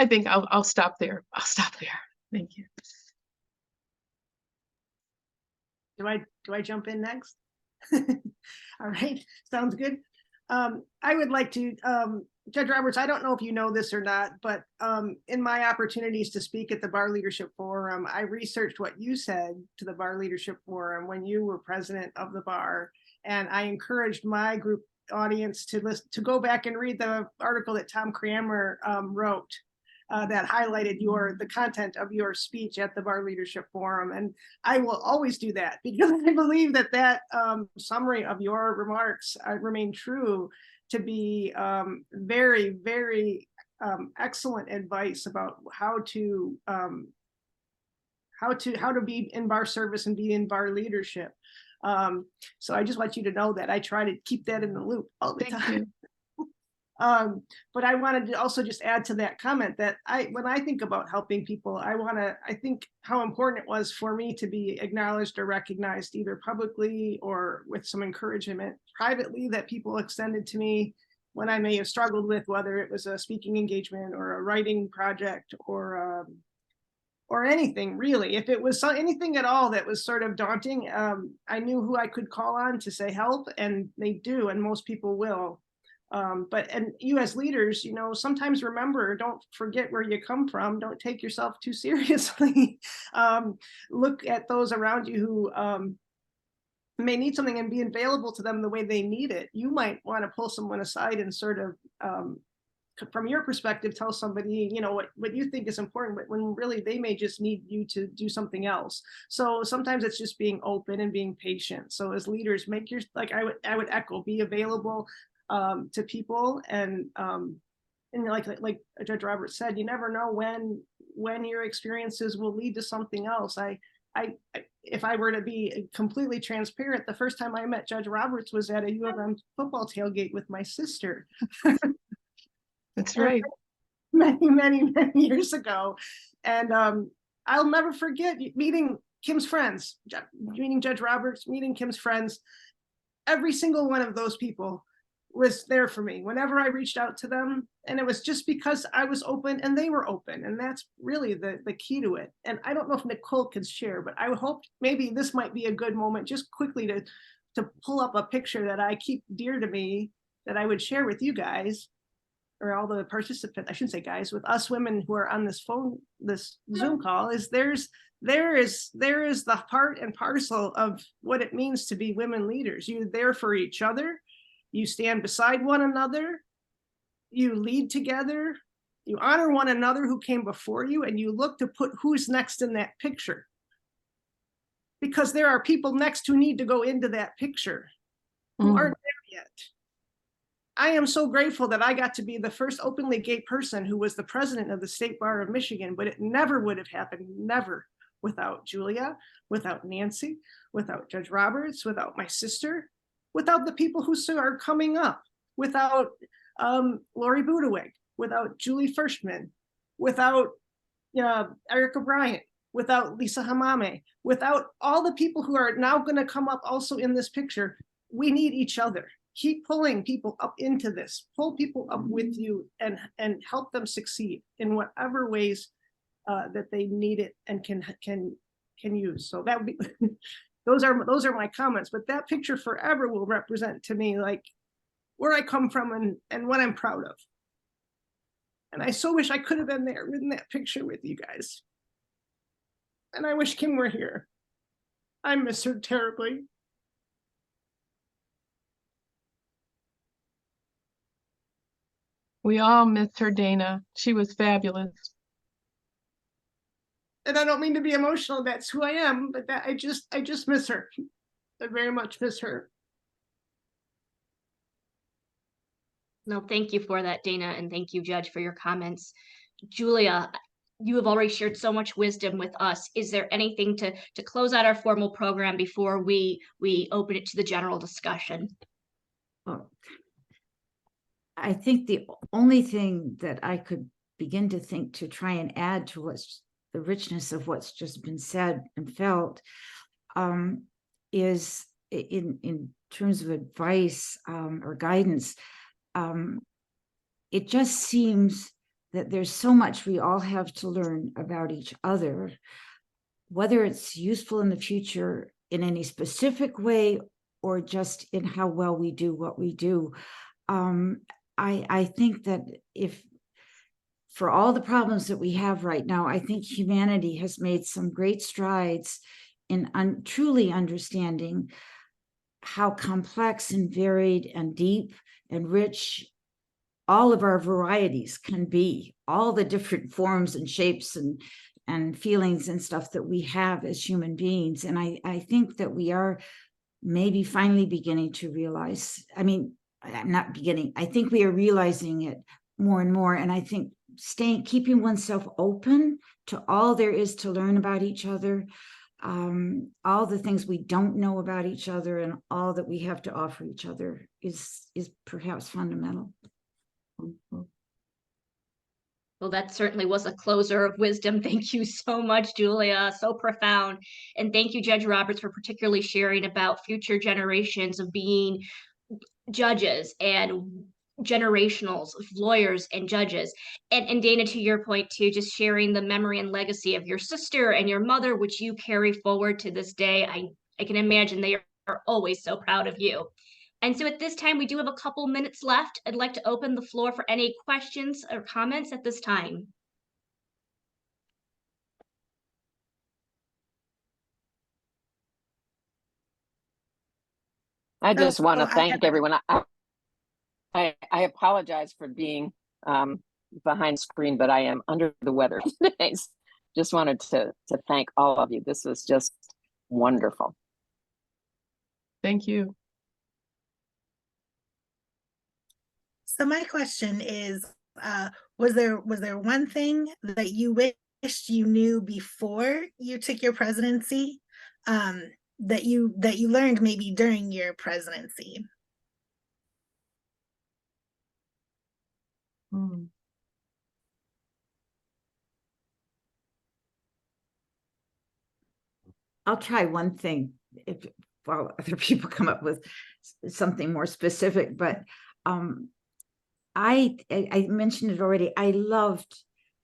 think I'll stop there. Thank you. Do I jump in next? All right, sounds good. I would like to, Judge Roberts, I don't know if you know this or not, but in my opportunities to speak at the Bar Leadership Forum, I researched what you said to the Bar Leadership Forum when you were president of the bar, and I encouraged my group audience to go back and read the article that Tom Kramer wrote that highlighted the content of your speech at the Bar Leadership Forum. And I will always do that because I believe that summary of your remarks remain true to be very, very excellent advice about how to be in bar service and be in bar leadership. So I just want you to know that I try to keep that in the loop all the time. But I wanted to also just add to that comment that when I think about helping people, I think how important it was for me to be acknowledged or recognized either publicly or with some encouragement privately that people extended to me when I may have struggled with, whether it was a speaking engagement or a writing project or or anything really. If it was anything at all that was sort of daunting, I knew who I could call on to say help, and they do, and most people will. And you as leaders, sometimes remember, don't forget where you come from. Don't take yourself too seriously. Look at those around you who may need something and be available to them the way they need it. You might want to pull someone aside and sort of, from your perspective, tell somebody, what you think is important, but when really they may just need you to do something else. So sometimes it's just being open and being patient. So as leaders, I would echo, be available to people, and like Judge Roberts said, you never know when your experiences will lead to something else. If I were to be completely transparent, the first time I met Judge Roberts was at a U of M football tailgate with my sister. That's right. Many, many, many years ago. And I'll never forget meeting Kim's friends, meeting Judge Roberts, meeting Kim's friends. Every single one of those people was there for me whenever I reached out to them. And it was just because I was open and they were open. And that's really the key to it. And I don't know if Nicole can share, but I would hope maybe this might be a good moment just quickly to pull up a picture that I keep dear to me that I would share with you guys, or all the participants, I shouldn't say guys, with us women who are on this Zoom call. There is the part and parcel of what it means to be women leaders. You're there for each other. You stand beside one another. You lead together. You honor one another who came before you, and you look to put who's next in that picture. Because there are people next who need to go into that picture who aren't there yet. I am so grateful that I got to be the first openly gay person who was the president of the State Bar of Michigan, but it never would have happened, never, without Julia, without Nancy, without Judge Roberts, without my sister, without the people who are coming up, without Lori Budewig, without Julie Firstman, without Erica Bryant, without Lisa Hamame, without all the people who are now going to come up also in this picture. We need each other. Keep pulling people up into this, pull people up with you, and help them succeed in whatever ways that they need it and can use. So that would be those are my comments, but that picture forever will represent to me like where I come from and what I'm proud of. And I so wish I could have been there in that picture with you guys. And I wish Kim were here. I miss her terribly. We all miss her, Dana. She was fabulous. And I don't mean to be emotional, that's who I am, but that I just miss her. I very much miss her. No, thank you for that, Dana, and thank you, Judge, for your comments. Julia, you have already shared so much wisdom with us. Is there anything to close out our formal program before we open it to the general discussion? Well, I think the only thing that I could begin to think to try and add to what's the richness of what's just been said and felt is in terms of advice or guidance. It just seems that there's so much we all have to learn about each other, whether it's useful in the future in any specific way or just in how well we do what we do. I think that if for all the problems that we have right now, I think humanity has made some great strides in truly understanding how complex and varied and deep and rich all of our varieties can be, all the different forms and shapes and feelings and stuff that we have as human beings. And I think that we are maybe finally beginning to realize, I mean, I'm not beginning, I think we are realizing it more and more. And I think keeping oneself open to all there is to learn about each other, all the things we don't know about each other and all that we have to offer each other is perhaps fundamental. Well, that certainly was a closer of wisdom. Thank you so much, Julia. So profound. And thank you, Judge Roberts, for particularly sharing about future generations of being judges and generationals of lawyers and judges. And Dana, to your point too, just sharing the memory and legacy of your sister and your mother, which you carry forward to this day. I can imagine they are always so proud of you. And so at this time, we do have a couple minutes left. I'd like to open the floor for any questions or comments at this time. I just want to I thank have- everyone. I apologize for being behind screen, but I am under the weather today. Just wanted to thank all of you. This was just wonderful. Thank you. So my question is, was there one thing that you wished you knew before you took your presidency, that you learned maybe during your presidency? Hmm. I'll try one thing if while other people come up with something more specific, but I mentioned it already. I loved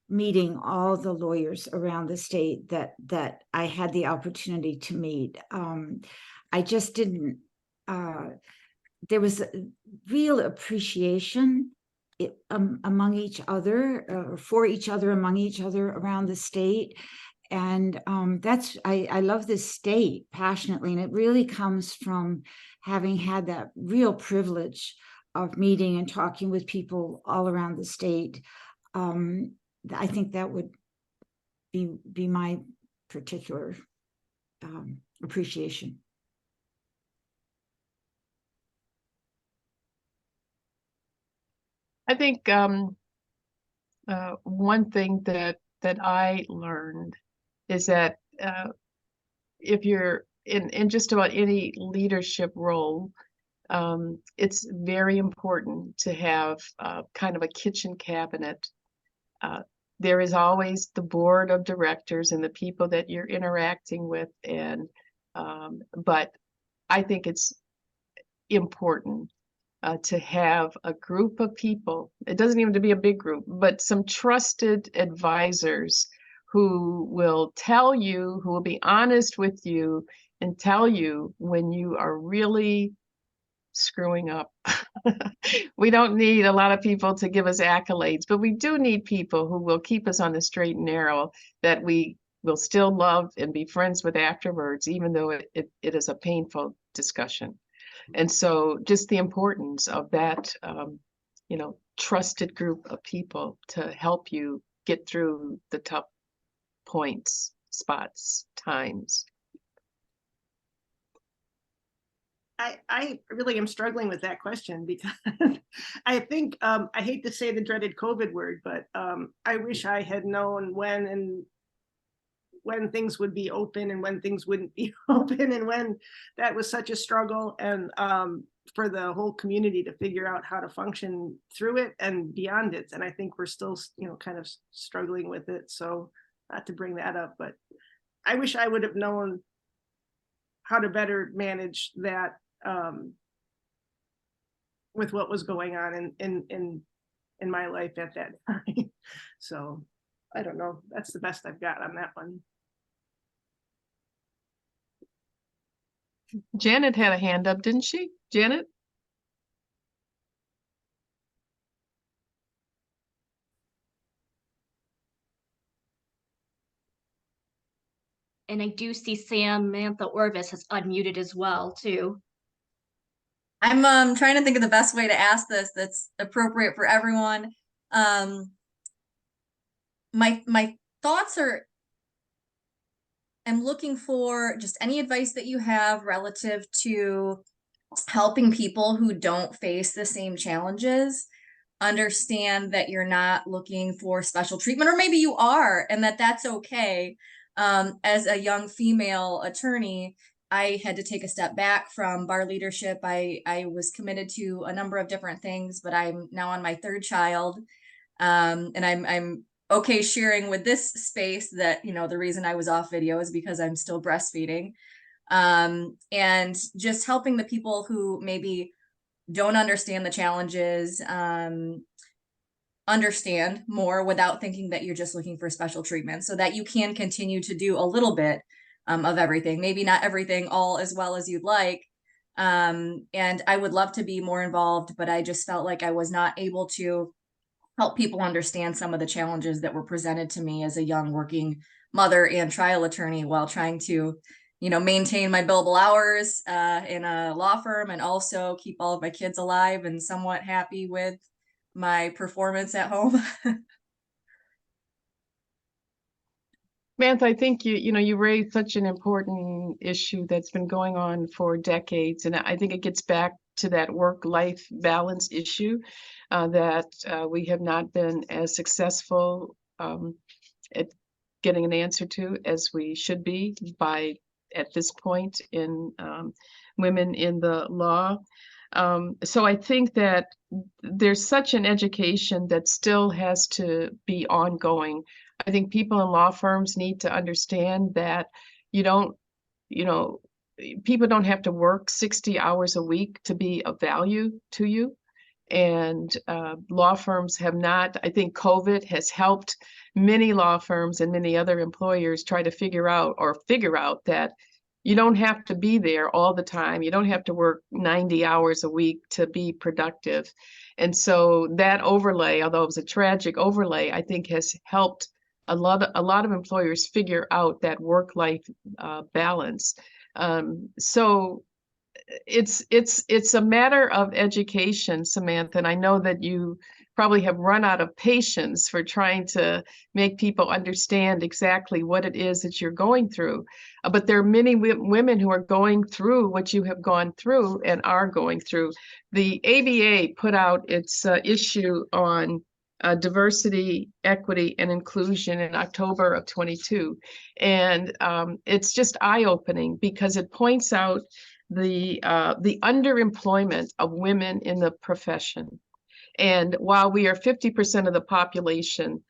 meeting all the lawyers around the state that I had the opportunity to meet. I just didn't. There was a real appreciation among each other, for each other, among each other around the state. And I love this state passionately, and it really comes from having had that real privilege of meeting and talking with people all around the state. I think that would be my particular appreciation. I think one thing that I learned is that if you're in just about any leadership role, it's very important to have kind of a kitchen cabinet. There is always the board of directors and the people that you're interacting with, and but I think it's important to have a group of people. It doesn't even have to be a big group, but some trusted advisors who will tell you, who will be honest with you and tell you when you are really screwing up. We don't need a lot of people to give us accolades, but we do need people who will keep us on the straight and narrow, that we will still love and be friends with afterwards, even though it is a painful discussion. And so just the importance of that, trusted group of people to help you get through the tough points, spots, times. I really am struggling with that question because I think I hate to say the dreaded COVID word, but I wish I had known when things would be open and when things wouldn't be open, and when that was such a struggle, and for the whole community to figure out how to function through it and beyond it. And I think we're still, kind of struggling with it. So not to bring that up, but I wish I would have known how to better manage that with what was going on in my life at that time. So I don't know. That's the best I've got on that one. Janet had a hand up, didn't she? Janet? And I do see Samantha Orvis has unmuted as well too. I'm trying to think of the best way to ask this that's appropriate for everyone. My thoughts are, I'm looking for just any advice that you have relative to helping people who don't face the same challenges understand that you're not looking for special treatment, or maybe you are, and that's okay. As a young female attorney, I had to take a step back from bar leadership. I was committed to a number of different things, but I'm now on my third child. And I'm okay sharing with this space that, the reason I was off video is because I'm still breastfeeding. And just helping the people who maybe don't understand the challenges, understand more without thinking that you're just looking for special treatment, so that you can continue to do a little bit of everything, maybe not everything all as well as you'd like. And I would love to be more involved, but I just felt like I was not able to help people understand some of the challenges that were presented to me as a young working mother and trial attorney, while trying to, maintain my billable hours in a law firm, and also keep all of my kids alive and somewhat happy with my performance at home. Samantha, I think you raised such an important issue that's been going on for decades, and I think it gets back to that work-life balance issue that we have not been as successful at getting an answer to as we should be at this point in women in the law. So I think that there's such an education that still has to be ongoing. I think people in law firms need to understand that people don't have to work 60 hours a week to be of value to you. And law firms have not. I think COVID has helped many law firms and many other employers try to figure out that you don't have to be there all the time. You don't have to work 90 hours a week to be productive. And so that overlay, although it was a tragic overlay, I think has helped a lot of employers figure out that work-life balance. So it's a matter of education, Samantha, and I know that you probably have run out of patience for trying to make people understand exactly what it is that you're going through. But there are many women who are going through what you have gone through and are going through. The ABA put out its issue on diversity, equity, and inclusion in October of 22. And it's just eye-opening because it points out the underemployment of women in the profession. And while we are 50% of the population,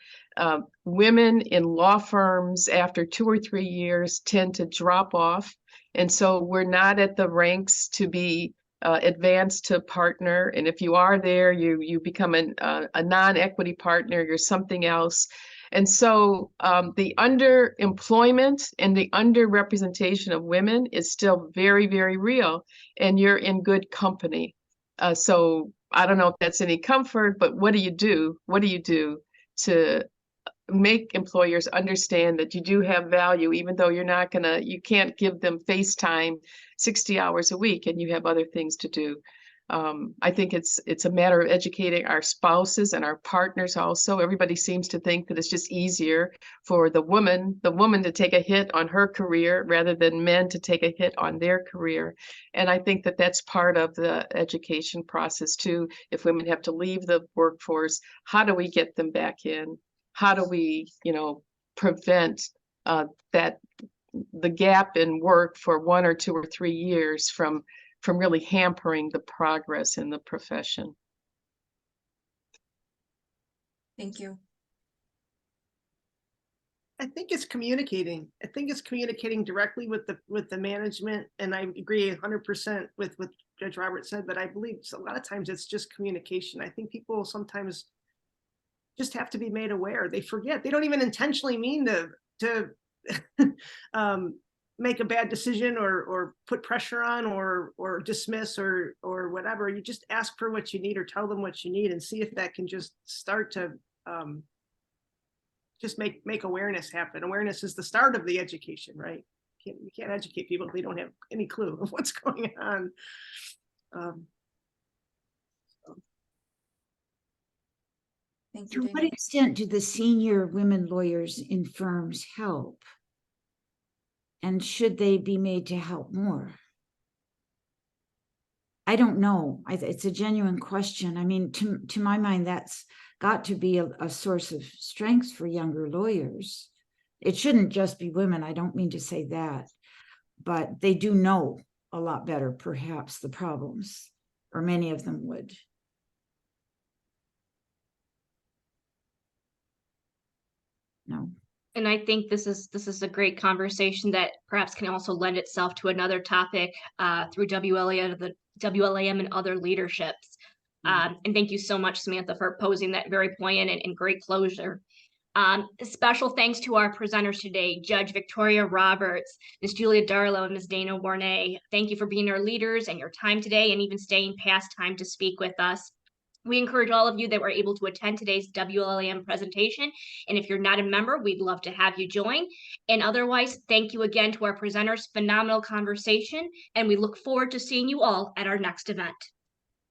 women in law firms after 2 or 3 years tend to drop off. And so we're not at the ranks to be advanced to partner. And if you are there, you become a non-equity partner, you're something else. And so the underemployment and the underrepresentation of women is still very, very real, and you're in good company. So I don't know if that's any comfort, but what do you do? What do you do to make employers understand that you do have value, even though you can't give them FaceTime 60 hours a week and you have other things to do? I think it's a matter of educating our spouses and our partners also. Everybody seems to think that it's just easier for the woman to take a hit on her career rather than men to take a hit on their career. And I think that that's part of the education process too. If women have to leave the workforce, how do we get them back in? How do we, prevent the gap in work for 1 or 2 or 3 years from really hampering the progress in the profession? Thank you. I think it's communicating. I think it's communicating directly with the management, and I agree 100% with what Judge Roberts said. But I believe a lot of times it's just communication. I think people sometimes just have to be made aware. They forget. They don't even intentionally mean to make a bad decision or put pressure on or dismiss or whatever. You just ask for what you need or tell them what you need and see if that can just start to just make awareness happen. Awareness is the start of the education, right? You can't educate people if they don't have any clue of what's going on. Thank you, To what Dana. extent do the senior women lawyers in firms help? And should they be made to help more? I don't know. It's a genuine question. I mean, to my mind, that's got to be a source of strength for younger lawyers. It shouldn't just be women. I don't mean to say that, but they do know a lot better, perhaps, the problems, or many of them would. No. And I think this is a great conversation that perhaps can also lend itself to another topic through WLA, WLAM and other leaderships. And thank you so much, Samantha, for posing that very poignant and great closure. Special thanks to our presenters today, Judge Victoria Roberts, Ms. Julia Darlow, and Ms. Dana Warnay. Thank you for being our leaders and your time today, and even staying past time to speak with us. We encourage all of you that were able to attend today's WLAM presentation. And if you're not a member, we'd love to have you join. And otherwise, thank you again to our presenters. Phenomenal conversation. And we look forward to seeing you all at our next event.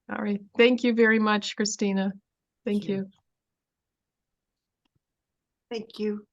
All right. Thank you very much, Christina. Thank you. Thank you.